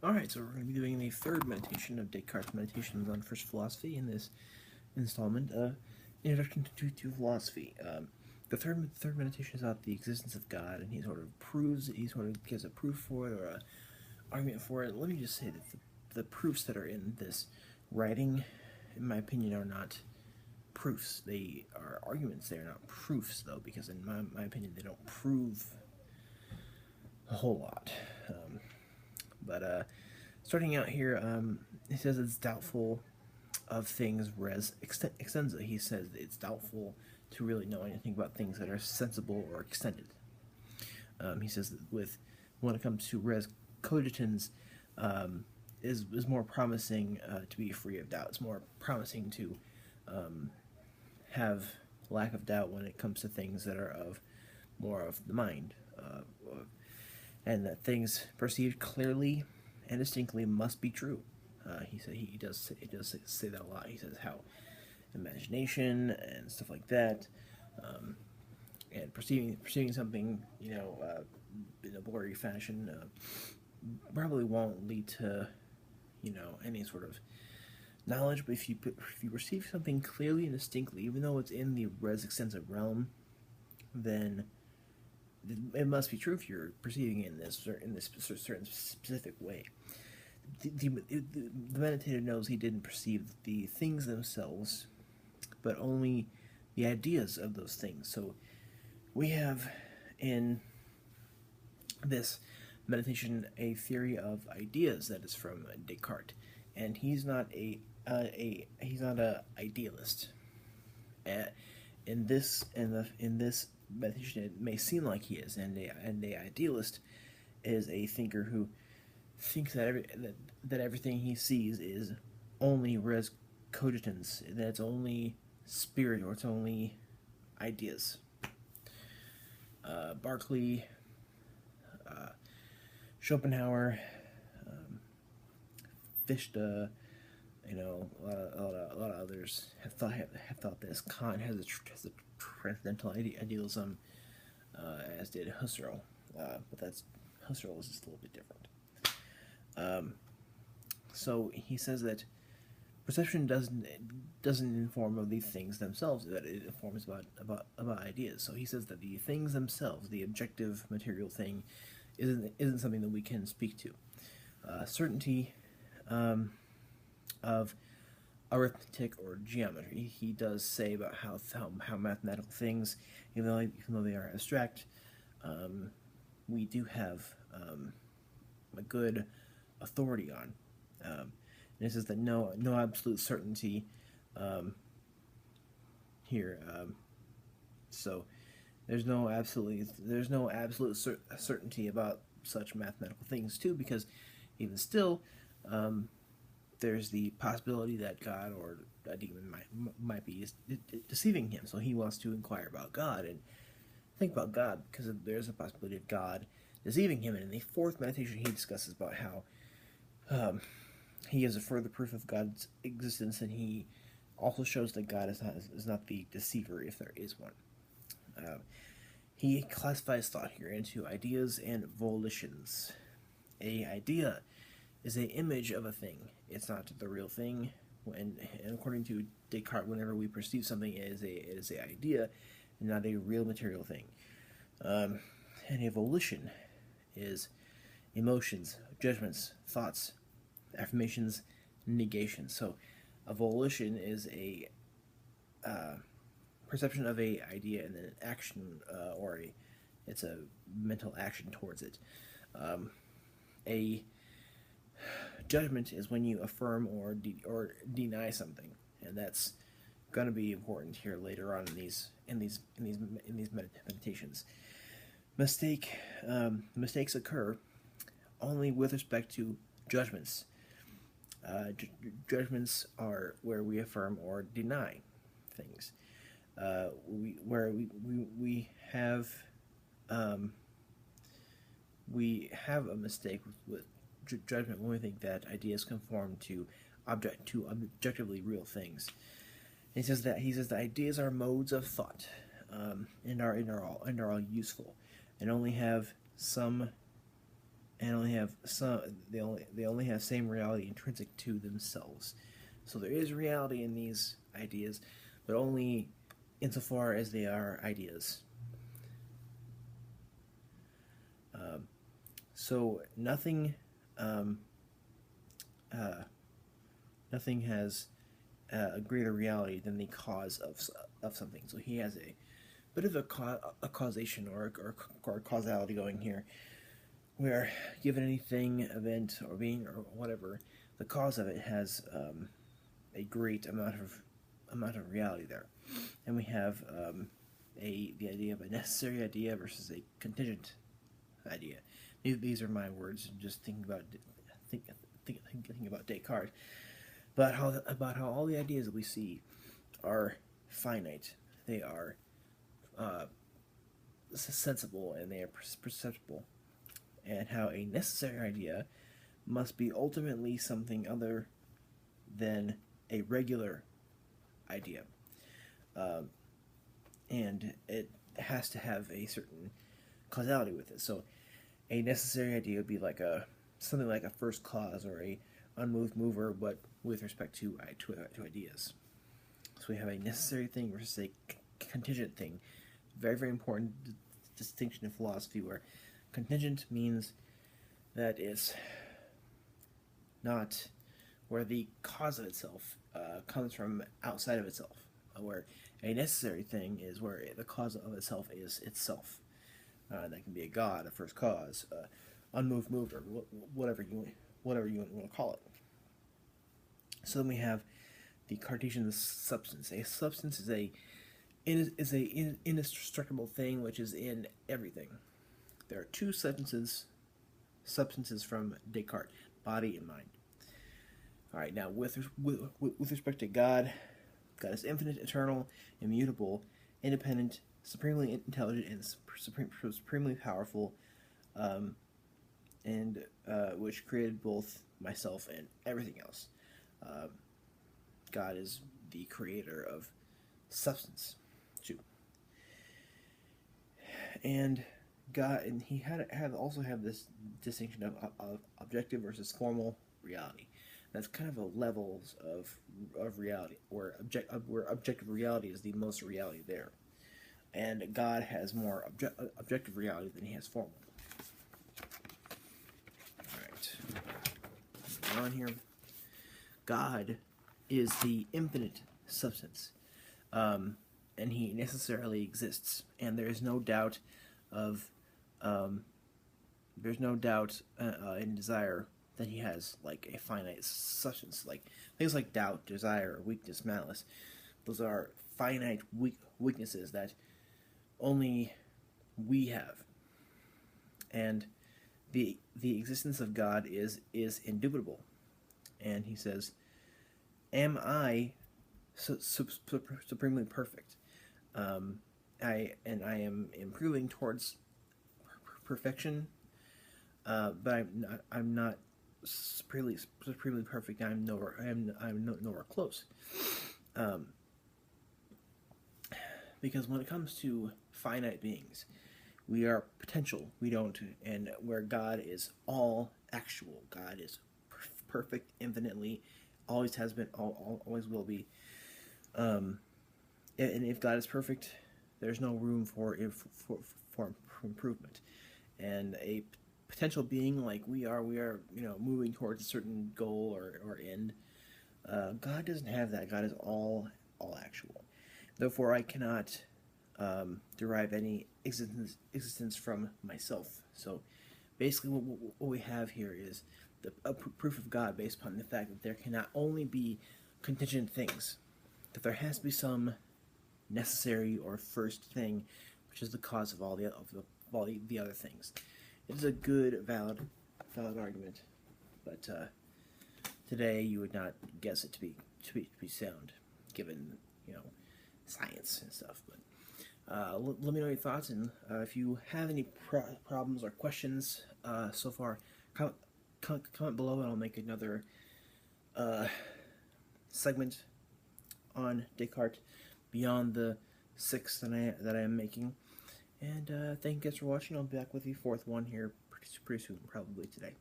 Alright, so we're going to be doing the third meditation of Descartes' Meditations on First Philosophy in this installment, Introduction to Philosophy. The third meditation is about the existence of God, and he sort of gives a proof for it, or an argument for it. Let me just say that the proofs that are in this writing, in my opinion, are not proofs. They are arguments. They are not proofs, though, because in my opinion, they don't prove a whole lot. Starting out here, he says it's doubtful of things res extensa. He says it's doubtful to really know anything about things that are sensible or extended. He says that when it comes to res cogitans, is more promising to be free of doubt. It's more promising to have lack of doubt when it comes to things that are more of the mind, and that things perceived clearly and distinctly must be true. He does say that a lot. He says how imagination and stuff like that, and perceiving something, in a blurry fashion, probably won't lead to, any sort of knowledge. But if you perceive something clearly and distinctly, even though it's in the res extensa realm, then it must be true if you're perceiving it in this certain specific way. The meditator knows he didn't perceive the things themselves, but only the ideas of those things. So we have in this meditation a theory of ideas that is from Descartes, and he's not a idealist. In this meditation, it may seem like he is, and the idealist is a thinker who thinks that everything he sees is only res cogitans, that it's only spirit, or it's only ideas. Berkeley, Schopenhauer, Fichte, a lot of others have thought this. Kant has a transcendental idealism, as did Husserl, but Husserl is just a little bit different. So he says that perception doesn't inform of these things themselves; that it informs about ideas. So he says that the things themselves, the objective material thing, isn't something that we can speak to. Certainty of arithmetic or geometry. He does say about how mathematical things, even though they are abstract, we do have a good authority on. And it says that no absolute certainty here. So there's no absolute certainty about such mathematical things too, because even still, there's the possibility that God or a demon might be deceiving him. So he wants to inquire about God and think about God, because there's a possibility of God deceiving him. And in the fourth meditation, he discusses about how he gives a further proof of God's existence, and he also shows that God is not the deceiver, if there is one. He classifies thought here into ideas and volitions. A idea is an image of a thing. It's not the real thing. And according to Descartes, whenever we perceive something, it is an idea and not a real material thing. And a volition is emotions, judgments, thoughts, affirmations, negations. So a volition is a perception of a idea and then an action, it's a mental action towards it. A judgment is when you affirm or deny something, and that's going to be important here later on in these meditations. Mistakes occur only with respect to judgments. Judgments are where we affirm or deny things. We have a mistake with judgment when we think that ideas conform to objectively real things. He says that ideas are modes of thought, and are all useful, and only have some and only have some. They only have same reality intrinsic to themselves. So there is reality in these ideas, but only insofar as they are ideas. So nothing, um, nothing has a greater reality than the cause of something. So he has a bit of a causation or causality going here, where given anything, event, or being, or whatever, the cause of it has a great amount of reality there, and we have the idea of a necessary idea versus a contingent idea. These are my words, just thinking about Descartes, about how all the ideas that we see are finite. They are sensible and they are perceptible, and how a necessary idea must be ultimately something other than a regular idea, and it has to have a certain causality with it. So a necessary idea would be like something like a first cause or a unmoved mover, but with respect to ideas. So we have a necessary thing versus a contingent thing. Very, very important distinction in philosophy, where contingent means that it's not where the cause of itself comes from outside of itself, where a necessary thing is where the cause of itself is itself. That can be a god, a first cause, unmoved mover, whatever you want to call it. So then we have the Cartesian substance. A substance is a indestructible thing which is in everything. There are two substances from Descartes: body and mind. All right, now with respect to God, God is infinite, eternal, immutable, independent, supremely intelligent, and supremely powerful, and which created both myself and everything else. God is the creator of substance, too. And God, and he also have this distinction of objective versus formal reality. That's kind of a levels of reality, where objective reality is the most reality there, and God has more objective reality than he has formal. All right, moving on here. God is the infinite substance, and he necessarily exists, and there is no doubt of in desire that he has like a finite substance. Like things like doubt, desire, weakness, malice, those are finite weaknesses that only we have, and the existence of God is indubitable. And he says, "Am I supremely perfect? I am improving towards perfection, but I'm not supremely perfect. I'm nowhere close." Because when it comes to finite beings, we are potential. We don't, and where God is all actual, God is perfect, infinitely, always has been, always will be. And if God is perfect, there's no room for improvement. And a potential being like we are moving towards a certain goal or end. God doesn't have that. God is all actual. Therefore, I cannot derive any existence from myself. So, basically, what we have here is a proof of God based upon the fact that there cannot only be contingent things, that there has to be some necessary or first thing, which is the cause of all the other things. It is a good, valid argument, but today you would not guess it to be sound, given science and stuff. But let me know your thoughts, and if you have any problems or questions so far, comment below, and I'll make another segment on Descartes beyond the 6 that I am making. And thank you guys for watching. I'll be back with the 4th one here pretty pretty soon, probably today.